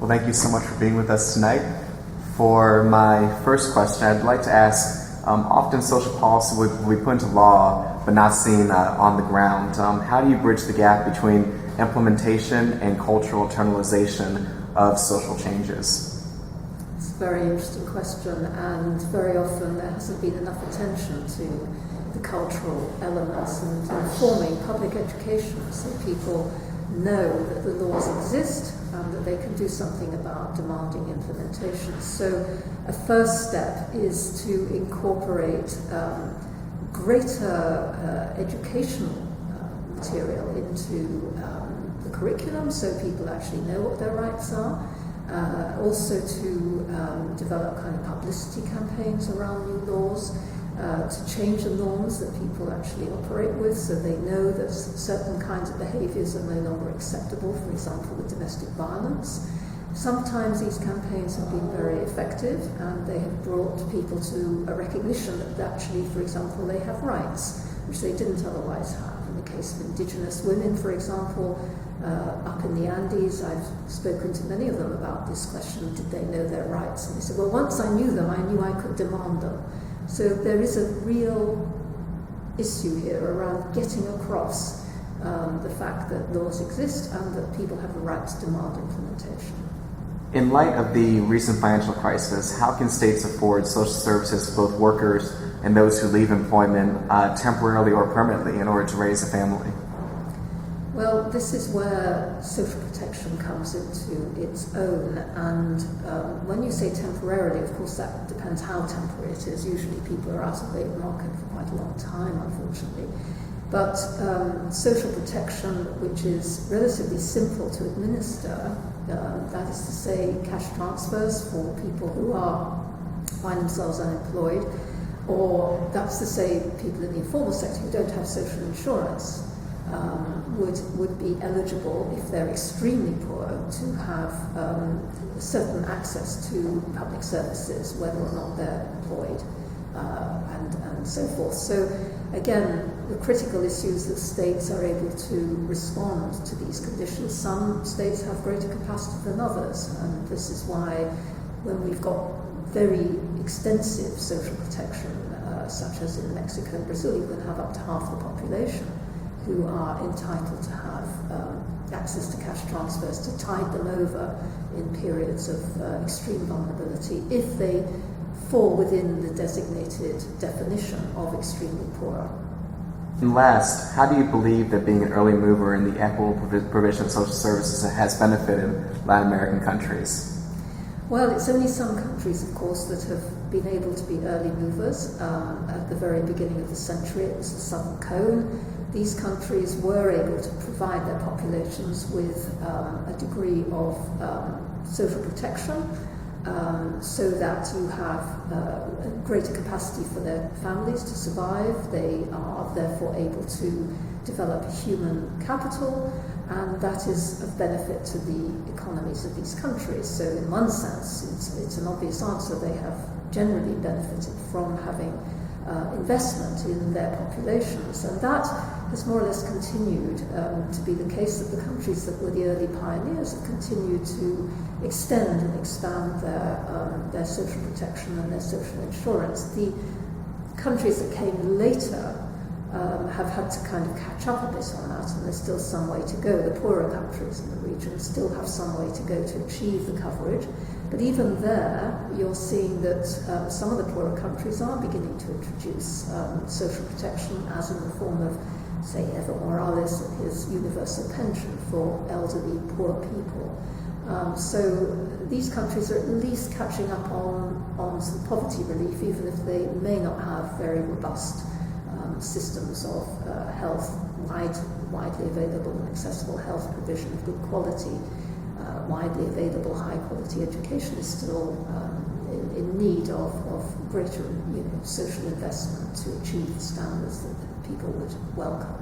Well, thank you so much for being with us tonight. For my first question, I'd like to ask, often social policy we put into law but not seen on the ground. How do you bridge the gap between implementation and cultural internalization of social changes? It's a very interesting question, and very often there hasn't been enough attention to the cultural elements and informing public education so people know that the laws exist and that they can do something about demanding implementation. So a first step is to incorporate greater educational material into the curriculum so people actually know what their rights are. Also to develop kind of publicity campaigns around new laws, to change the norms that people actually operate with so they know that certain kinds of behaviours are no longer acceptable, for example, with domestic violence. Sometimes these campaigns have been very effective and they have brought people to a recognition that actually, for example, they have rights, which they didn't otherwise have. In the case of indigenous women, for example, up in the Andes, I've spoken to many of them about this question, did they know their rights? And they said, well, once I knew them, I knew I could demand them. So there is a real issue here around getting across the fact that laws exist and that people have a right to demand implementation. In light of the recent financial crisis, how can states afford social services to both workers and those who leave employment temporarily or permanently in order to raise a family? Well, this is where social protection comes into its own, and when you say temporarily, of course that depends how temporary it is. Usually people are out of the labour market for quite a long time, unfortunately. But social protection, which is relatively simple to administer, that is to say cash transfers for people who find themselves unemployed, or that's to say people in the informal sector who don't have social insurance, would be eligible, if they're extremely poor, to have certain access to public services, whether or not they're employed, and so forth. So again, the critical issue is that states are able to respond to these conditions. Some states have greater capacity than others, and this is why when we've got very extensive social protection, such as in Mexico and Brazil, you can have up to half the population who are entitled to have access to cash transfers to tide them over in periods of extreme vulnerability if they fall within the designated definition of extremely poor. And last, how do you believe that being an early mover in the equitable provision of social services has benefited Latin American countries? Well, it's only some countries, of course, that have been able to be early movers. At the very beginning of the century, it was the Southern Cone. These countries were able to provide their populations with a degree of social protection, so that you have a greater capacity for their families to survive. They are therefore able to develop human capital, and that is of benefit to the economies of these countries. So in one sense, it's an obvious answer. They have generally benefited from having investment in their populations, and that has more or less continued to be the case, that the countries that were the early pioneers have continued to extend and expand their social protection and their social insurance. The countries that came later have had to kind of catch up a bit on that, and there's still some way to go. The poorer countries in the region still have some way to go to achieve the coverage, but even there you're seeing that some of the poorer countries are beginning to introduce social protection, as in the form of, say, Evo Morales and his universal pension for elderly poor people. So these countries are at least catching up on some poverty relief, even if they may not have very robust systems of health, widely available and accessible health provision of good quality. Widely available high quality education is still in need of greater social investment to achieve the standards that people would welcome.